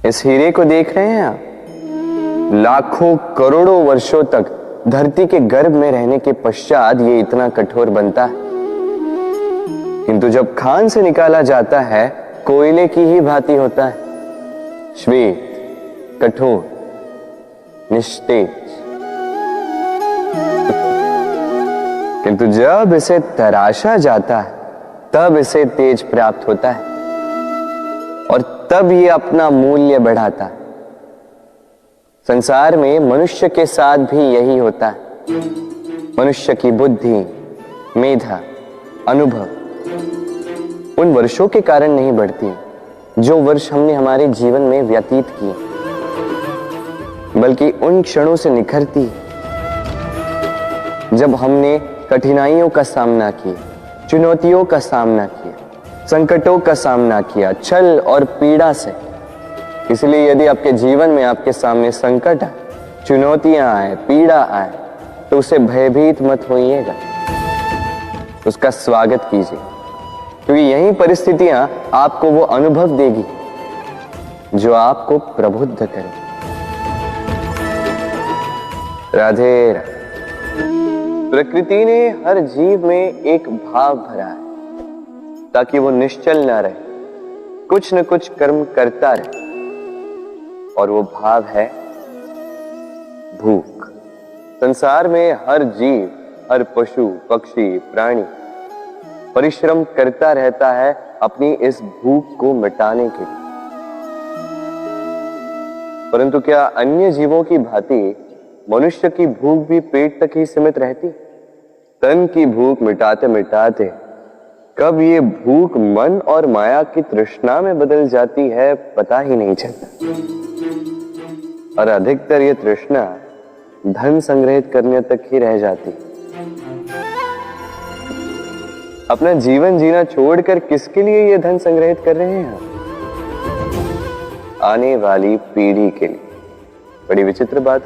इस हीरे को देख रहे हैं आप? लाखों करोड़ों वर्षों तक धरती के गर्भ में रहने के पश्चात ये इतना कठोर बनता है, किंतु जब खान से निकाला जाता है कोयले की ही भांति होता है, श्वेत, कठोर, निस्तेज। किंतु जब इसे तराशा जाता है तब इसे तेज प्राप्त होता है और तब ये अपना मूल्य बढ़ाता है। संसार में मनुष्य के साथ भी यही होता है। मनुष्य की बुद्धि, मेधा, अनुभव उन वर्षों के कारण नहीं बढ़ती जो वर्ष हमने हमारे जीवन में व्यतीत किए, बल्कि उन क्षणों से निखरती जब हमने कठिनाइयों का सामना किया, चुनौतियों का सामना किया, संकटों का सामना किया, छल और पीड़ा से। इसलिए यदि आपके जीवन में आपके सामने संकट आए, चुनौतियां आए, पीड़ा आए, तो उसे भयभीत मत होइएगा, उसका स्वागत कीजिए, क्योंकि यही परिस्थितियां आपको वो अनुभव देगी जो आपको प्रबुद्ध करे। राधे राधे। प्रकृति ने हर जीव में एक भाव भरा है ताकि वो निश्चल ना रहे, कुछ न कुछ कर्म करता रहे, और वो भाव है भूख। संसार में हर जीव, हर पशु, पक्षी, प्राणी परिश्रम करता रहता है अपनी इस भूख को मिटाने के लिए। परंतु क्या अन्य जीवों की भांति मनुष्य की भूख भी पेट तक ही सीमित रहती? तन की भूख मिटाते मिटाते कब ये भूख मन और माया की तृष्णा में बदल जाती है पता ही नहीं चलता। और अधिकतर ये तृष्णा धन संग्रहित करने तक ही रह जाती। अपना जीवन जीना छोड़कर किसके लिए ये धन संग्रहित कर रहे हैं? आने वाली पीढ़ी के लिए। बड़ी विचित्र बात।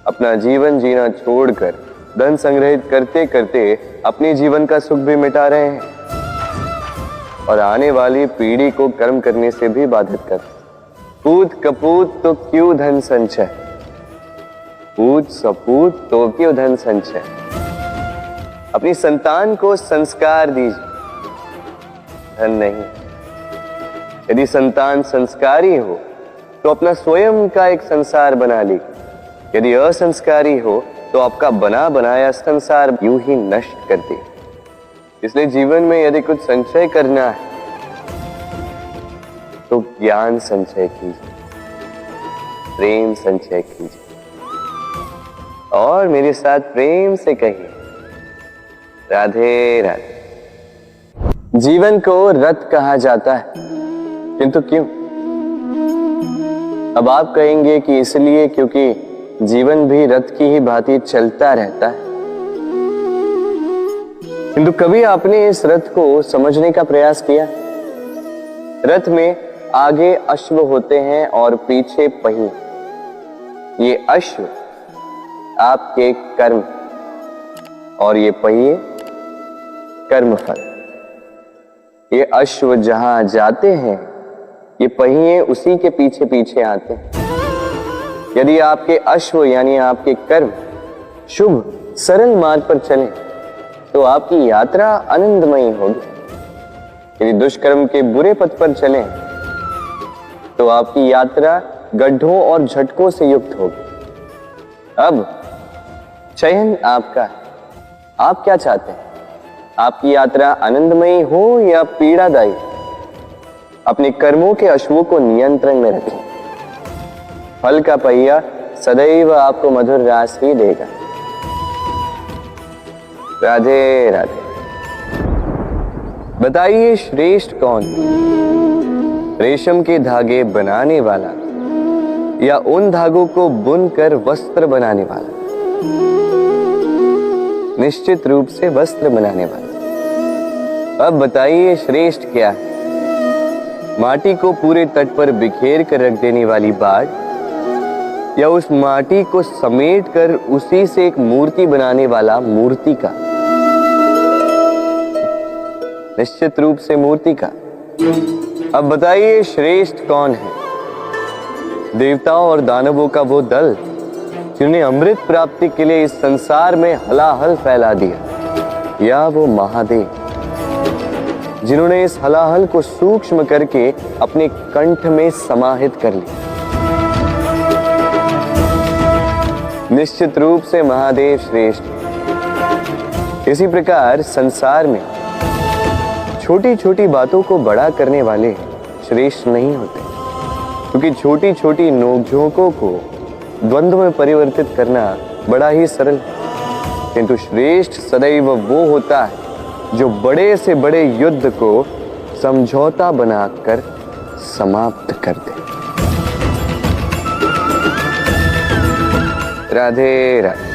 अपना जीवन जीना छोड़कर धन संग्रहित करते करते अपने जीवन का सुख भी मिटा रहे हैं और आने वाली पीढ़ी को कर्म करने से भी बाधित कर। पूत कपूत तो क्यों धन संचय, पूत सपूत तो क्यों धन संचय। अपनी संतान को संस्कार दीजिए, धन नहीं। यदि संतान संस्कारी हो तो अपना स्वयं का एक संसार बना लीजिए। यदि असंस्कारी हो तो आपका बना बनाया संसार यूं ही नष्ट कर दे। इसलिए जीवन में यदि कुछ संचय करना है तो ज्ञान संचय कीजिए, प्रेम संचय कीजिए, और मेरे साथ प्रेम से कहिए राधे राधे। जीवन को रथ कहा जाता है, किंतु क्यों? अब आप कहेंगे कि इसलिए क्योंकि जीवन भी रथ की ही भांति चलता रहता है। किंतु कभी आपने इस रथ को समझने का प्रयास किया? रथ में आगे अश्व होते हैं और पीछे पहिए। ये अश्व आपके कर्म और ये पहिए कर्मफल। ये अश्व जहां जाते हैं ये पहिए उसी के पीछे पीछे आते हैं। यदि आपके अश्व यानी आपके कर्म शुभ सरल मार्ग पर चले तो आपकी यात्रा आनंदमयी होगी। यदि दुष्कर्म के बुरे पथ पर चलें तो आपकी यात्रा गड्ढों और झटकों से युक्त होगी। अब चयन आपका है, आप क्या चाहते हैं? आपकी यात्रा आनंदमयी हो या पीड़ादायी? अपने कर्मों के अश्वों को नियंत्रण में रखें। फल का पहिया सदैव आपको मधुर रास ही देगा। राधे राधे। बताइए श्रेष्ठ कौन? रेशम के धागे बनाने वाला या उन धागों को बुनकर वस्त्र बनाने वाला? निश्चित रूप से वस्त्र बनाने वाला। अब बताइए श्रेष्ठ क्या है? माटी को पूरे तट पर बिखेर कर रख देने वाली बाढ़ या उस माटी को समेट कर उसी से एक मूर्ति बनाने वाला मूर्ति का? निश्चित रूप से मूर्ति का। अब बताइए श्रेष्ठ कौन है? देवताओं और दानवों का वो दल जिन्होंने अमृत प्राप्ति के लिए इस संसार में हलाहल फैला दिया, या वो महादेव जिन्होंने इस हलाहल को सूक्ष्म करके अपने कंठ में समाहित कर लिया। निश्चित रूप से महादेव श्रेष्ठ। इसी प्रकार संसार में छोटी छोटी बातों को बड़ा करने वाले श्रेष्ठ नहीं होते, क्योंकि छोटी छोटी नोकझोंकों को द्वंद्व में परिवर्तित करना बड़ा ही सरल है। किंतु श्रेष्ठ सदैव वो होता है जो बड़े से बड़े युद्ध को समझौता बनाकर समाप्त कर दे। राधे राधे।